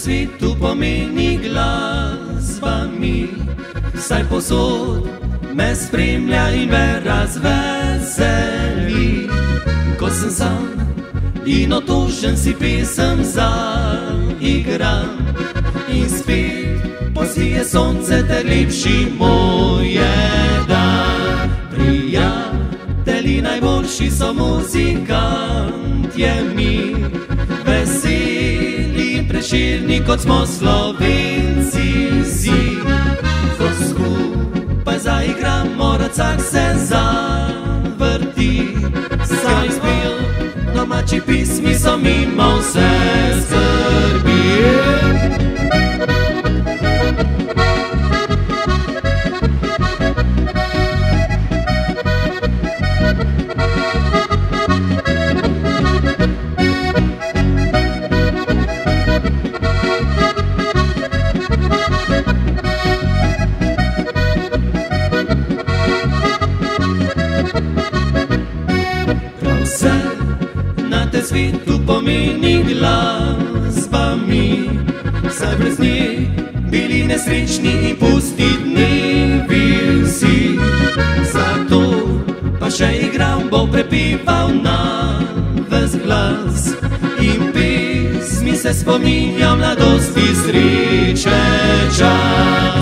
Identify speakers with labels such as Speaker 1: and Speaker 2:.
Speaker 1: svetu pomeni glasba mi, saj posod me spremlja in me razveseli. Ko sem sam in otožen, si pesem zaigram in spet posije sonce ter lepši moje dan. Prijatelji najboljši so muzikantje mi, veseli in prešerni, kot smo Slovenci si. Ko skupaj zaigramo, rad vsak se zavrti, saj spil domači pismi so mimo vse skrbi. Vse na tem svetu pomeni glasba mi, saj brez nje bili nesrečni in pusti dnevi si. Zato pa še igram, bo prepeval na ves glas in pesmi se spominjam mladosti, sreče čas.